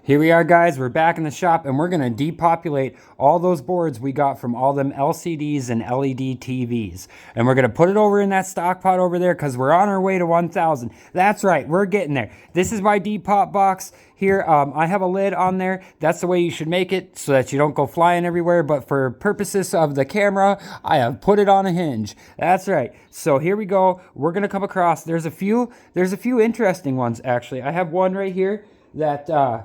Here we are, guys. We're back in the shop, and we're going to depopulate all those boards we got from all them LCDs and LED TVs. And we're going to put it over in that stock pot over there because we're on our way to 1,000. That's right. We're getting there. This is my depop box here. I have a lid on there. That's the way you should make it so that you don't go flying everywhere. But for purposes of the camera, I have put it on a hinge. That's right. So here we go. We're going to come across. There's a few interesting ones, actually. I have one right here that...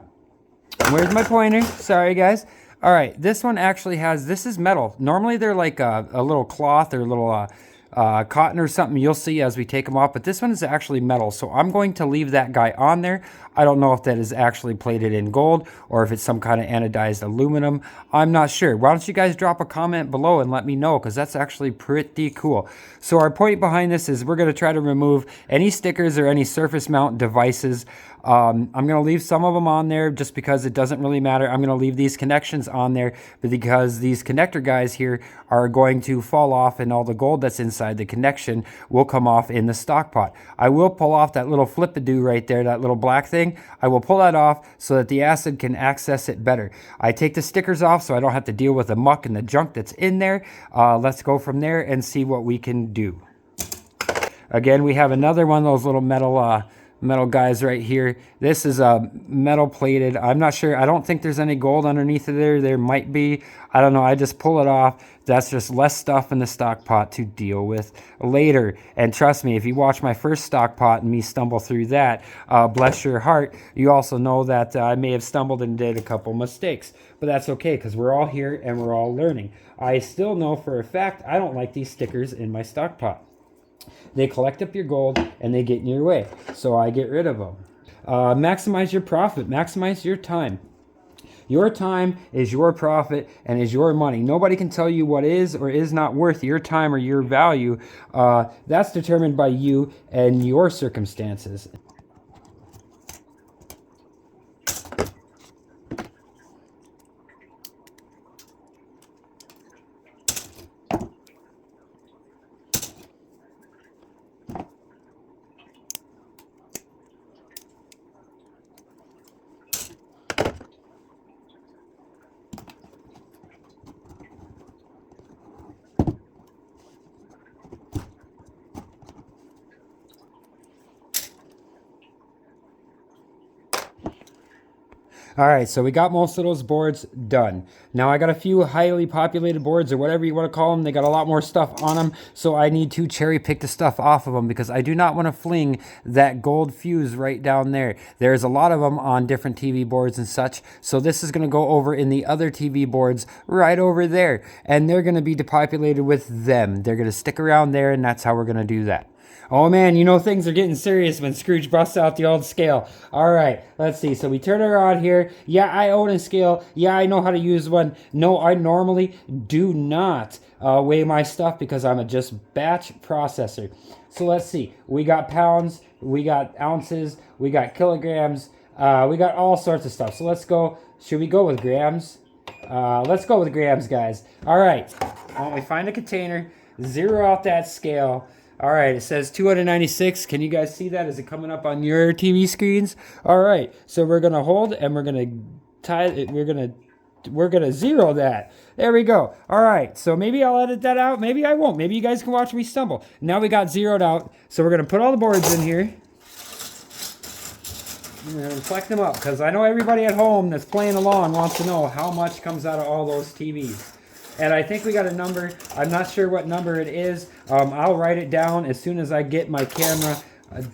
Where's my pointer? Sorry, guys. All right, this one actually has, this is metal. Normally they're like a little cloth or a little cotton or something you'll see as we take them off, but this one is actually metal. So I'm going to leave that guy on there. I don't know if that is actually plated in gold or if it's some kind of anodized aluminum. I'm not sure. Why don't you guys drop a comment below and let me know, because that's actually pretty cool. So our point behind this is we're going to try to remove any stickers or any surface mount devices. I'm going to leave some of them on there just because it doesn't really matter. I'm going to leave these connections on there because these connector guys here are going to fall off, and all the gold that's inside the connection will come off in the stock pot. I will pull off that little flip-a-doo right there, that little black thing. I will pull that off so that the acid can access it better. I take the stickers off so I don't have to deal with the muck and the junk that's in there. Let's go from there and see what we can do. Again, we have another one of those little metal guys right here. This is metal plated. I'm not sure. I don't think there's any gold underneath of there. There might be. I don't know. I just pull it off. That's just less stuff in the stock pot to deal with later. And trust me, if you watch my first stock pot and me stumble through that, bless your heart, you also know that I may have stumbled and did a couple mistakes. But that's okay, because we're all here and we're all learning. I still know for a fact I don't like these stickers in my stock pot. They collect up your gold and they get in your way, so I get rid of them. Maximize your profit. Maximize your time. Your time is your profit and is your money. Nobody can tell you what is or is not worth your time or your value. That's determined by you and your circumstances. All right, so we got most of those boards done. Now I got a few highly populated boards, or whatever you want to call them. They got a lot more stuff on them, so I need to cherry pick the stuff off of them because I do not want to fling that gold fuse right down there. There's a lot of them on different TV boards and such, so this is going to go over in the other TV boards right over there, and they're going to be depopulated with them. They're going to stick around there, and that's how we're going to do that. Oh man, you know things are getting serious when Scrooge busts out the old scale. All right, let's see. So we turn it around here. Yeah, I own a scale. Yeah, I know how to use one. No, I normally do not weigh my stuff because I'm a just batch processor. So let's see. We got pounds, we got ounces, we got kilograms, we got all sorts of stuff. So let's go. Should we go with grams? Let's go with grams, guys. All right. Well, we find a container, zero out that scale. All right, it says 296. Can you guys see that? Is it coming up on your TV screens? All right, so we're gonna hold and we're gonna tie it. We're gonna zero that. There we go. All right, so maybe I'll edit that out. Maybe I won't. Maybe you guys can watch me stumble. Now we got zeroed out. So we're gonna put all the boards in here. We're gonna reflect them up because I know everybody at home that's playing along wants to know how much comes out of all those TVs. And I think we got a number. I'm not sure what number it is. I'll write it down as soon as I get my camera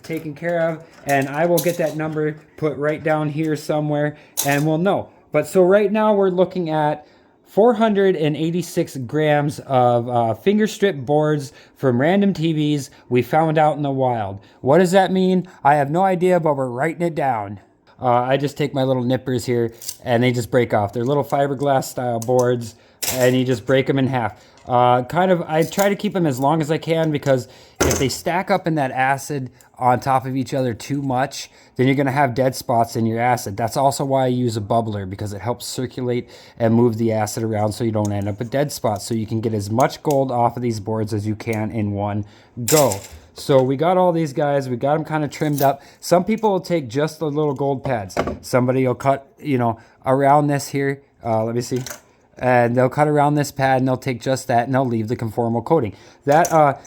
taken care of. And I will get that number put right down here somewhere. And we'll know. But so right now we're looking at 486 grams of finger strip boards from random TVs we found out in the wild. What does that mean? I have no idea, but we're writing it down. I just take my little nippers here and they just break off. They're little fiberglass style boards. And you just break them in half. I try to keep them as long as I can because if they stack up in that acid on top of each other too much, then you're going to have dead spots in your acid. That's also why I use a bubbler, because it helps circulate and move the acid around so you don't end up with dead spots. So you can get as much gold off of these boards as you can in one go. So we got all these guys, we got them kind of trimmed up. Some people will take just the little gold pads. Somebody will cut, you know, around this here. Let me see. And they'll cut around this pad and they'll take just that and they'll leave the conformal coating. That,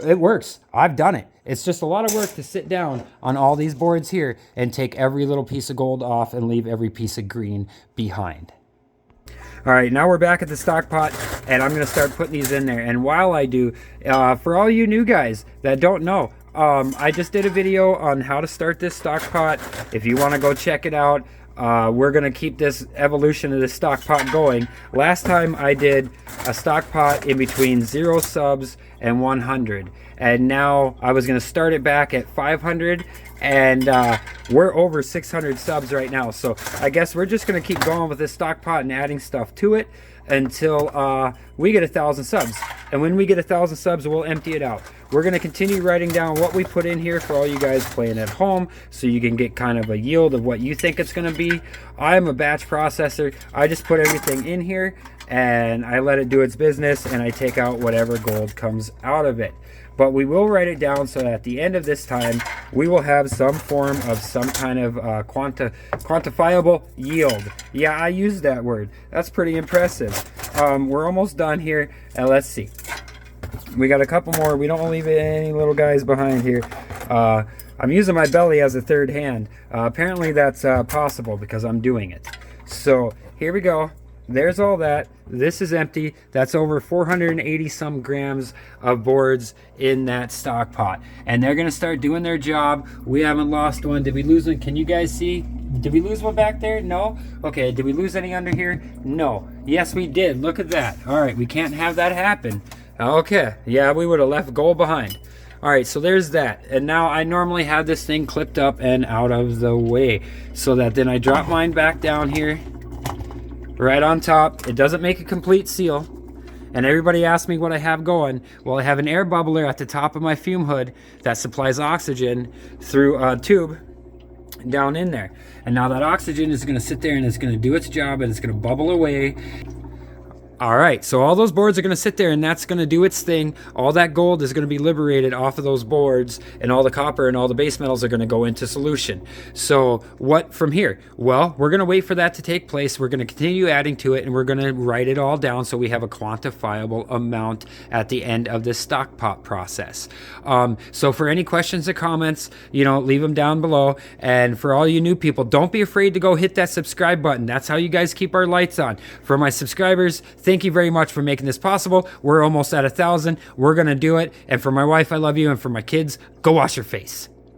it works. I've done it. It's just a lot of work to sit down on all these boards here and take every little piece of gold off and leave every piece of green behind. All right, now we're back at the stock pot and I'm gonna start putting these in there. And while I do, for all you new guys that don't know, I just did a video on how to start this stock pot. If you wanna go check it out, we're gonna keep this evolution of this stock pot going. Last time I did a stock pot in between 0 subs and 100. And now I was gonna start it back at 500 and we're over 600 subs right now. So I guess we're just gonna keep going with this stock pot and adding stuff to it until we get 1,000 subs. And when we get 1,000 subs, we'll empty it out. We're gonna continue writing down what we put in here for all you guys playing at home so you can get kind of a yield of what you think it's gonna be. I'm a batch processor. I just put everything in here and I let it do its business and I take out whatever gold comes out of it. But we will write it down so that at the end of this time, we will have some form of some kind of quantifiable yield. Yeah, I used that word. That's pretty impressive. We're almost done here. And let's see. We got a couple more. We don't leave any little guys behind here. I'm using my belly as a third hand. Apparently that's possible because I'm doing it. So here we go. There's all that. This is empty. That's over 480 some grams of boards in that stock pot. And they're going to start doing their job. We haven't lost one. Did we lose one? Can you guys see? Did we lose one back there? No? Okay, did we lose any under here? No. Yes, we did. Look at that. All right, we can't have that happen. Okay, yeah, we would have left gold behind. All right, so there's that. And now I normally have this thing clipped up and out of the way so that then I drop mine back down here right on top. It doesn't make a complete seal. And everybody asks me what I have going. Well, I have an air bubbler at the top of my fume hood that supplies oxygen through a tube down in there. And now that oxygen is going to sit there and it's going to do its job and it's going to bubble away. All right, so all those boards are going to sit there and that's going to do its thing. All that gold is going to be liberated off of those boards and all the copper and all the base metals are going to go into solution. So what from here? Well, we're going to wait for that to take place. We're going to continue adding to it and we're going to write it all down so we have a quantifiable amount at the end of this stock pot process. So for any questions or comments, you know, leave them down below. And for all you new people, don't be afraid to go hit that subscribe button. That's how you guys keep our lights on. For my subscribers, thank you very much for making this possible. We're almost at 1,000. We're going to do it. And for my wife, I love you. And for my kids, go wash your face.